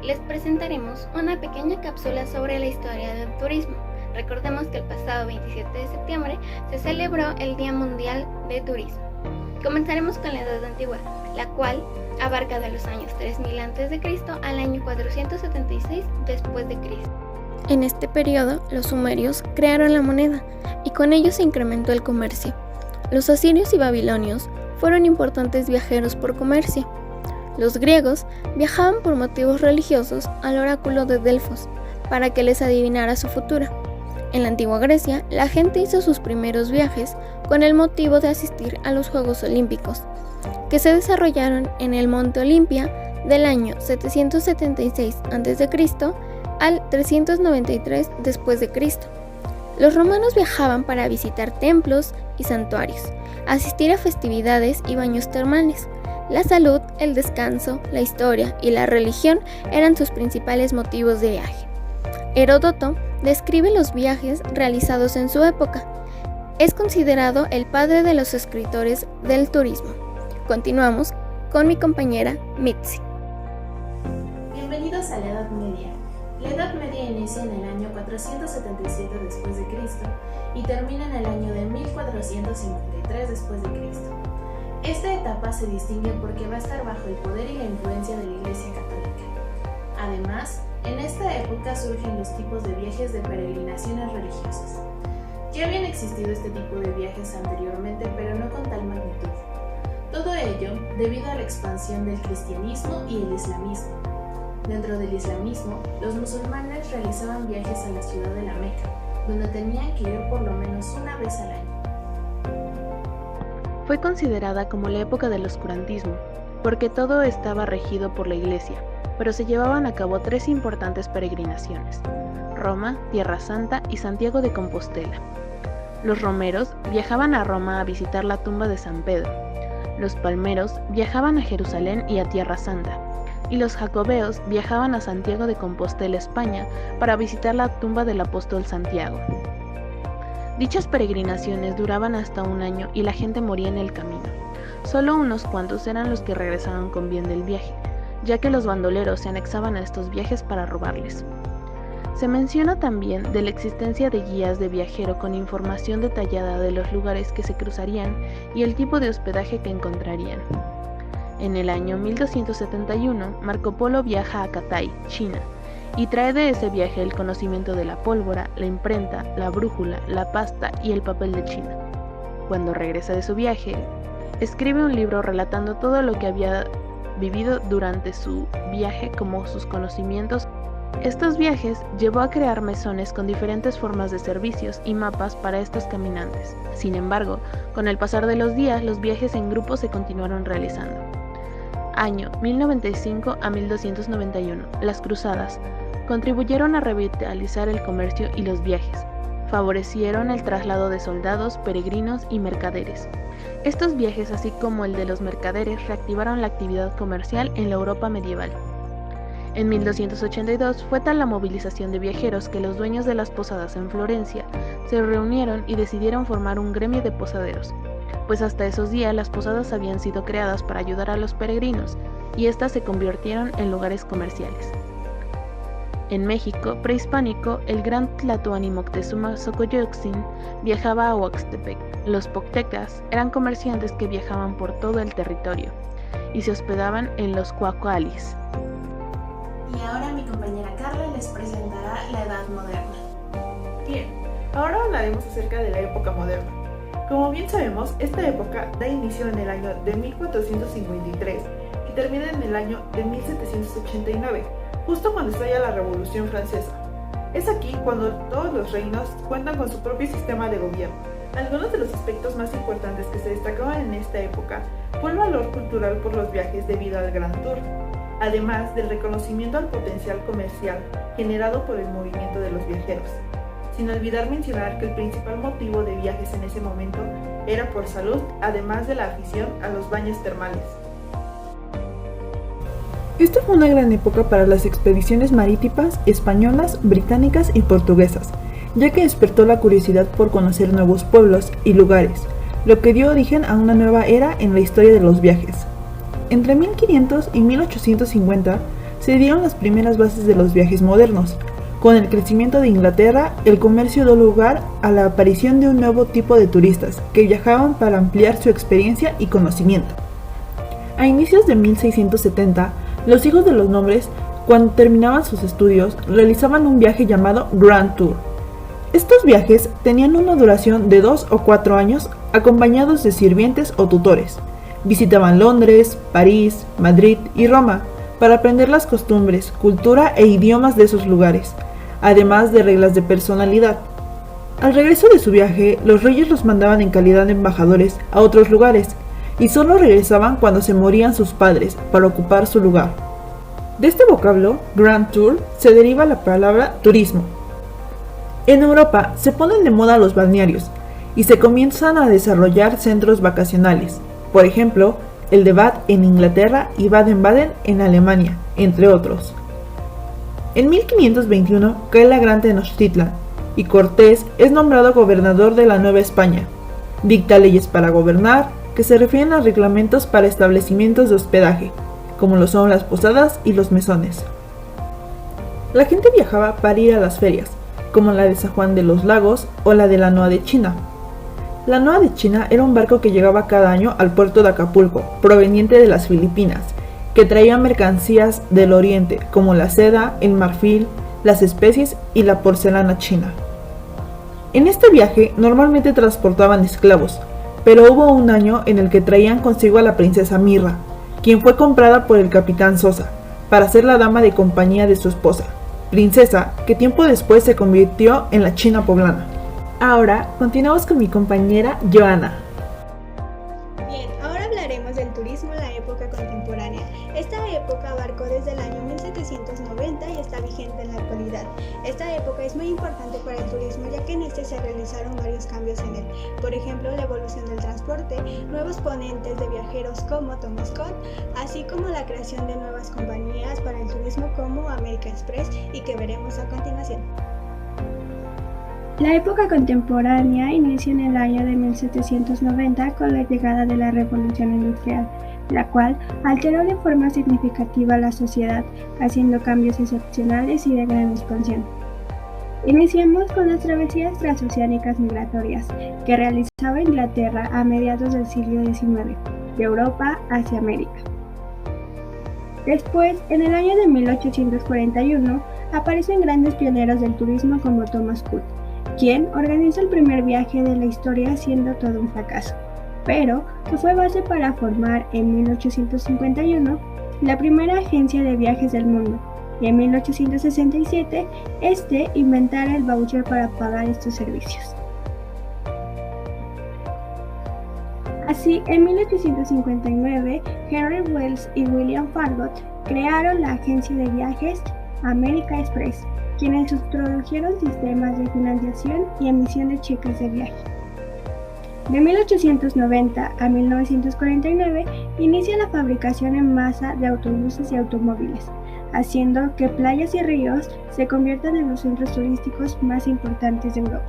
les presentaremos una pequeña cápsula sobre la historia del turismo. Recordemos que el pasado 27 de septiembre se celebró el Día Mundial de Turismo. Comenzaremos con la Edad Antigua, la cual abarca de los años 3000 a.C. al año 476 después de Cristo. En este periodo, los sumerios crearon la moneda y con ello se incrementó el comercio. Los asirios y babilonios fueron importantes viajeros por comercio. Los griegos viajaban por motivos religiosos al oráculo de Delfos para que les adivinara su futuro. En la antigua Grecia, la gente hizo sus primeros viajes con el motivo de asistir a los Juegos Olímpicos, que se desarrollaron en el Monte Olimpia del año 776 a.C. al 393 después de Cristo. Los romanos viajaban para visitar templos y santuarios, asistir a festividades y baños termales. La salud, el descanso, la historia y la religión eran sus principales motivos de viaje. Heródoto describe los viajes realizados en su época. Es considerado el padre de los escritores del turismo. Continuamos con mi compañera Mitzi. Bienvenidos a la Edad Media. La Edad Media inicia en el año 477 después de Cristo y termina en el año de 1453 después de Cristo. Esta etapa se distingue porque va a estar bajo el poder y la influencia de la Iglesia Católica. Además, en esta época surgen los tipos de viajes de peregrinaciones religiosas. Ya habían existido este tipo de viajes anteriormente, pero no con tal magnitud. Todo ello debido a la expansión del cristianismo y el islamismo. Dentro del islamismo, los musulmanes realizaban viajes a la ciudad de la Meca, donde tenían que ir por lo menos una vez al año. Fue considerada como la época del oscurantismo, porque todo estaba regido por la Iglesia, pero se llevaban a cabo tres importantes peregrinaciones: Roma, Tierra Santa y Santiago de Compostela. Los romeros viajaban a Roma a visitar la tumba de San Pedro. Los palmeros viajaban a Jerusalén y a Tierra Santa. Y los jacobeos viajaban a Santiago de Compostela, España, para visitar la tumba del apóstol Santiago. Dichas peregrinaciones duraban hasta un año y la gente moría en el camino. Solo unos cuantos eran los que regresaban con bien del viaje, ya que los bandoleros se anexaban a estos viajes para robarles. Se menciona también de la existencia de guías de viajero con información detallada de los lugares que se cruzarían y el tipo de hospedaje que encontrarían. En el año 1271, Marco Polo viaja a Catay, China, y trae de ese viaje el conocimiento de la pólvora, la imprenta, la brújula, la pasta y el papel de China. Cuando regresa de su viaje, escribe un libro relatando todo lo que había vivido durante su viaje como sus conocimientos. Estos viajes llevó a crear mesones con diferentes formas de servicios y mapas para estos caminantes. Sin embargo, con el pasar de los días, los viajes en grupo se continuaron realizando. Año 1095 a 1291. Las cruzadas contribuyeron a revitalizar el comercio y los viajes. Favorecieron el traslado de soldados, peregrinos y mercaderes. Estos viajes, así como el de los mercaderes, reactivaron la actividad comercial en la Europa medieval. En 1282 fue tal la movilización de viajeros que los dueños de las posadas en Florencia se reunieron y decidieron formar un gremio de posaderos, pues hasta esos días las posadas habían sido creadas para ayudar a los peregrinos y éstas se convirtieron en lugares comerciales. En México prehispánico, el gran Tlatoani Moctezuma Xocoyotzin viajaba a Oaxtepec. Los poctecas eran comerciantes que viajaban por todo el territorio y se hospedaban en los cuacualis. Y ahora mi compañera Carla les presentará la Edad Moderna. Bien, ahora hablaremos acerca de la época moderna. Como bien sabemos, esta época da inicio en el año de 1453 y termina en el año de 1789, justo cuando estalla la Revolución Francesa. Es aquí cuando todos los reinos cuentan con su propio sistema de gobierno. Algunos de los aspectos más importantes que se destacaban en esta época fue el valor cultural por los viajes debido al Grand Tour, además del reconocimiento al potencial comercial generado por el movimiento de los viajeros. Sin olvidar mencionar que el principal motivo de viajes en ese momento era por salud, además de la afición a los baños termales. Esta fue una gran época para las expediciones marítimas españolas, británicas y portuguesas, ya que despertó la curiosidad por conocer nuevos pueblos y lugares, lo que dio origen a una nueva era en la historia de los viajes. Entre 1500 y 1850 se dieron las primeras bases de los viajes modernos. Con el crecimiento de Inglaterra, el comercio dio lugar a la aparición de un nuevo tipo de turistas que viajaban para ampliar su experiencia y conocimiento. A inicios de 1670, los hijos de los nobles, cuando terminaban sus estudios, realizaban un viaje llamado Grand Tour. Estos viajes tenían una duración de 2 o 4 años, acompañados de sirvientes o tutores. Visitaban Londres, París, Madrid y Roma para aprender las costumbres, cultura e idiomas de esos lugares, además de reglas de personalidad. Al regreso de su viaje, los reyes los mandaban en calidad de embajadores a otros lugares, y solo regresaban cuando se morían sus padres para ocupar su lugar. De este vocablo, Grand Tour, se deriva la palabra turismo. En Europa se ponen de moda los balnearios y se comienzan a desarrollar centros vacacionales, por ejemplo, el de Bath en Inglaterra y Baden-Baden en Alemania, entre otros. En 1521 cae la Gran Tenochtitlan y Cortés es nombrado gobernador de la Nueva España. Dicta leyes para gobernar, que se refieren a reglamentos para establecimientos de hospedaje, como lo son las posadas y los mesones. La gente viajaba para ir a las ferias, como la de San Juan de los Lagos o la de la Noa de China. La Noa de China era un barco que llegaba cada año al puerto de Acapulco, proveniente de las Filipinas, que traía mercancías del oriente, como la seda, el marfil, las especies y la porcelana china. En este viaje normalmente transportaban esclavos, pero hubo un año en el que traían consigo a la princesa Mirra, quien fue comprada por el capitán Sosa, para ser la dama de compañía de su esposa, princesa que tiempo después se convirtió en la China poblana. Ahora continuamos con mi compañera Joana. Bien, ahora hablaremos del turismo en la época contemporánea. Esta época abarcó desde el año 1790 y está vigente en la actualidad. Esta época es muy importante para el turismo ya que en este se realizaron varios cambios en él. Por ejemplo, la evolución del transporte, nuevos ponentes de viajeros como Thomas Cook, así como la creación de nuevas compañías para el turismo como American Express y que veremos a continuación. La época contemporánea inicia en el año de 1790 con la llegada de la Revolución Industrial, la cual alteró de forma significativa la sociedad, haciendo cambios excepcionales y de gran expansión. Iniciamos con las travesías transoceánicas migratorias que realizaba Inglaterra a mediados del siglo XIX, de Europa hacia América. Después, en el año de 1841, aparecen grandes pioneros del turismo como Thomas Cook, quien organiza el primer viaje de la historia siendo todo un fracaso, pero que fue base para formar en 1851 la primera agencia de viajes del mundo, y en 1867 inventara el voucher para pagar estos servicios. Así, en 1859, Henry Wells y William Farragut crearon la agencia de viajes American Express, quienes introdujeron sistemas de financiación y emisión de cheques de viaje. De 1890 a 1949 inicia la fabricación en masa de autobuses y automóviles, haciendo que playas y ríos se conviertan en los centros turísticos más importantes de Europa.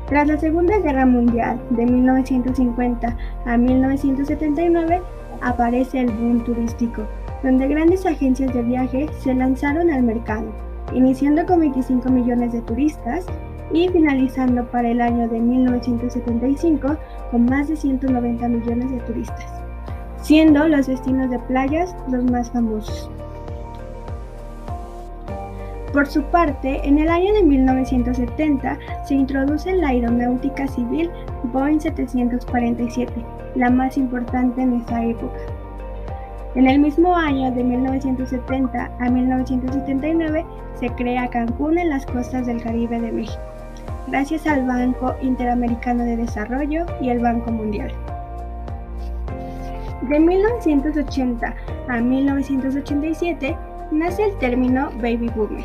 Tras la Segunda Guerra Mundial, de 1950 a 1979, aparece el boom turístico, donde grandes agencias de viaje se lanzaron al mercado, iniciando con 25 millones de turistas y finalizando para el año de 1975 con más de 190 millones de turistas, siendo los destinos de playas los más famosos. Por su parte, en el año de 1970 se introduce la aeronáutica civil Boeing 747, la más importante en esa época. En el mismo año de 1970 a 1979 se crea Cancún en las costas del Caribe de México, gracias al Banco Interamericano de Desarrollo y el Banco Mundial. De 1980 a 1987 nace el término Baby Boomer,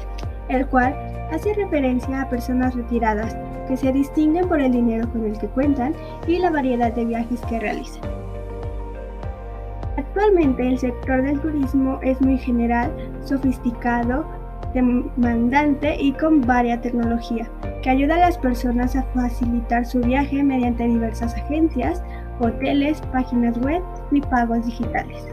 el cual hace referencia a personas retiradas que se distinguen por el dinero con el que cuentan y la variedad de viajes que realizan. Actualmente el sector del turismo es muy general, sofisticado, demandante y con varia tecnología, que ayuda a las personas a facilitar su viaje mediante diversas agencias, hoteles, páginas web y pagos digitales.